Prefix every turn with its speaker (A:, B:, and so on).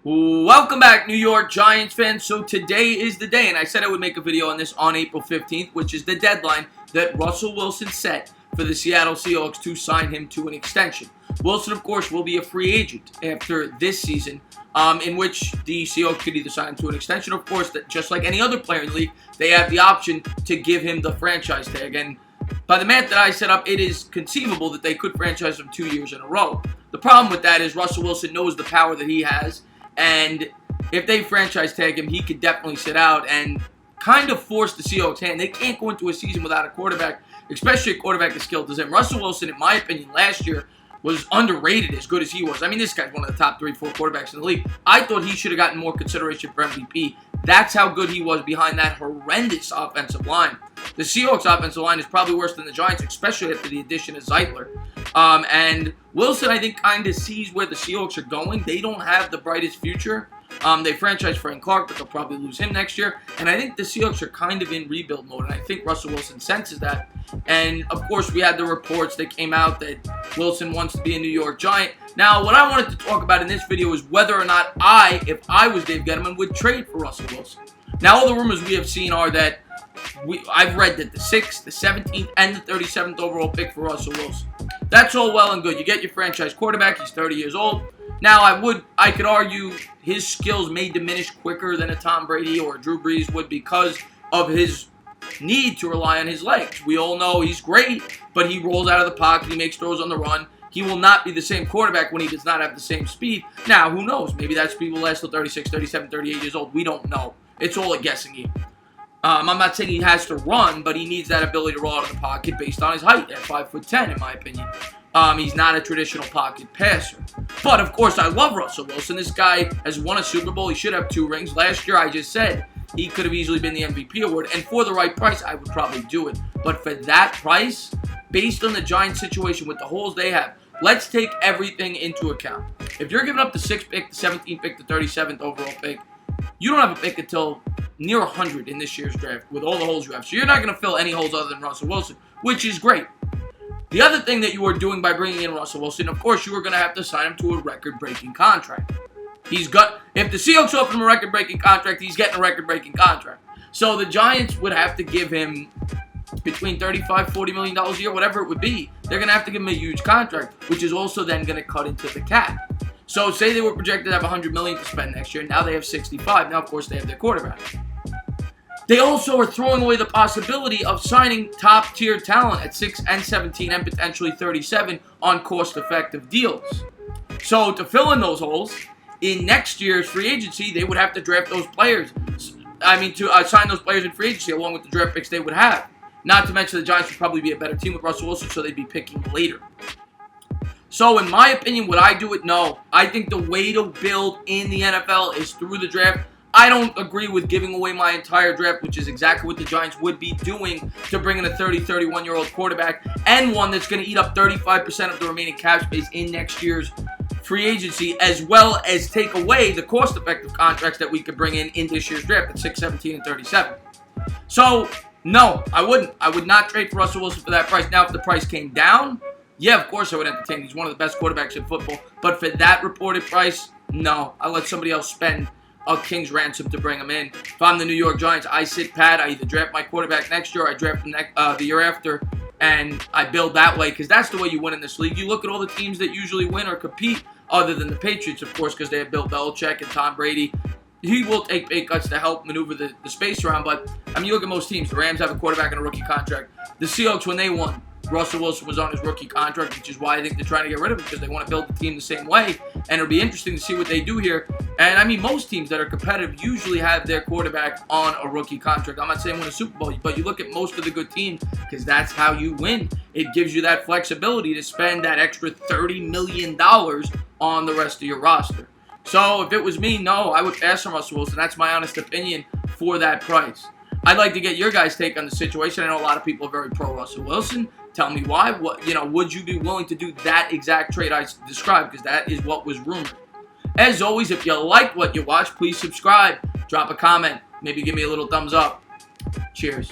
A: Welcome back, New York Giants fans. So today is the day, and I said I would make a video on this on April 15th, which is the deadline that Rusell Wilson set for the Seattle Seahawks to sign him to an extension. Wilson, of course, will be a free agent after this season, in which the Seahawks could either sign him to an extension, of course, that just like any other player in the league, they have the option to give him the franchise tag. And by the math that I set up, it is conceivable that they could franchise him 2 years in a row. The problem with that is Rusell Wilson knows the power that he has, and if they franchise tag him, he could definitely sit out and kind of force the Seahawks' hand. They can't go into a season without a quarterback, especially a quarterback as skilled as him. Rusell Wilson, in my opinion, last year was underrated as good as he was. I mean, this guy's one of the top 3-4 quarterbacks in the league. I thought he should have gotten more consideration for MVP. That's how good he was behind that horrendous offensive line. The Seahawks' offensive line is probably worse than the Giants, especially after the addition of Zeitler. And Wilson, I think, kind of sees where the Seahawks are going. They don't have the brightest future. They franchised Frank Clark, but they'll probably lose him next year. And I think the Seahawks are kind of in rebuild mode, and I think Rusell Wilson senses that. And, of course, we had the reports that came out that Wilson wants to be a New York Giant. Now, what I wanted to talk about in this video is whether or not if I was Dave Gettleman, would trade for Rusell Wilson. Now, all the rumors we have seen are that I've read that the 6th, the 17th, and the 37th overall pick for Rusell Wilson. That's all well and good. You get your franchise quarterback. He's 30 years old. Now, I could argue his skills may diminish quicker than a Tom Brady or a Drew Brees would because of his need to rely on his legs. We all know he's great, but he rolls out of the pocket. He makes throws on the run. He will not be the same quarterback when he does not have the same speed. Now, who knows? Maybe that speed will last till 36, 37, 38 years old. We don't know. It's all a guessing game. I'm not saying he has to run, but he needs that ability to roll out of the pocket based on his height at 5'10", in my opinion. He's not a traditional pocket passer. But, of course, I love Rusell Wilson. This guy has won a Super Bowl. He should have 2 rings. Last year, I just said he could have easily been the MVP award. And for the right price, I would probably do it. But for that price, based on the Giants' situation with the holes they have, let's take everything into account. If you're giving up the 6th pick, the 17th pick, the 37th overall pick, you don't have a pick until near 100 in this year's draft with all the holes you have. So you're not going to fill any holes other than Rusell Wilson, which is great. The other thing that you are doing by bringing in Rusell Wilson, of course, you are going to have to sign him to a record-breaking contract. If the Seahawks offer him a record-breaking contract, he's getting a record-breaking contract. So the Giants would have to give him between $35, $40 million a year, whatever it would be. They're going to have to give him a huge contract, which is also then going to cut into the cap. So say they were projected to have $100 million to spend next year. Now they have $65. Now, of course, they have their quarterback. They also are throwing away the possibility of signing top-tier talent at 6 and 17 and potentially 37 on cost-effective deals. So to fill in those holes, in next year's free agency, they would have to draft those players. To sign those players in free agency along with the draft picks they would have. Not to mention the Giants would probably be a better team with Rusell Wilson, so they'd be picking later. So in my opinion, would I do it? No. I think the way to build in the NFL is through the draft. I don't agree with giving away my entire draft, which is exactly what the Giants would be doing to bring in a 30, 31-year-old quarterback and one that's going to eat up 35% of the remaining cap space in next year's free agency, as well as take away the cost-effective contracts that we could bring in this year's draft at 6, 17, and 37. So, no, I wouldn't. I would not trade for Rusell Wilson for that price. Now, if the price came down, yeah, of course I would entertain. He's one of the best quarterbacks in football. But for that reported price, no. I'll let somebody else spend a king's ransom to bring him in. If I'm the New York Giants, I sit pat. I either draft my quarterback next year or I draft him the year after, and I build that way because that's the way you win in this league. You look at all the teams that usually win or compete, other than the Patriots, of course, because they have Bill Belichick and Tom Brady. He will take pay cuts to help maneuver the space around, but, you look at most teams. The Rams have a quarterback and a rookie contract. The Seahawks, when they won, Rusell Wilson was on his rookie contract, which is why I think they're trying to get rid of him, because they want to build the team the same way, and it'll be interesting to see what they do here. And, most teams that are competitive usually have their quarterback on a rookie contract. I'm not saying win a Super Bowl, but you look at most of the good teams, because that's how you win. It gives you that flexibility to spend that extra $30 million on the rest of your roster. So, if it was me, no, I would pass on Rusell Wilson. That's my honest opinion for that price. I'd like to get your guys' take on the situation. I know a lot of people are very pro Rusell Wilson. Tell me why. Would you be willing to do that exact trade I described? Because that is what was rumored. As always, if you liked what you watched, please subscribe. Drop a comment. Maybe give me a little thumbs up. Cheers.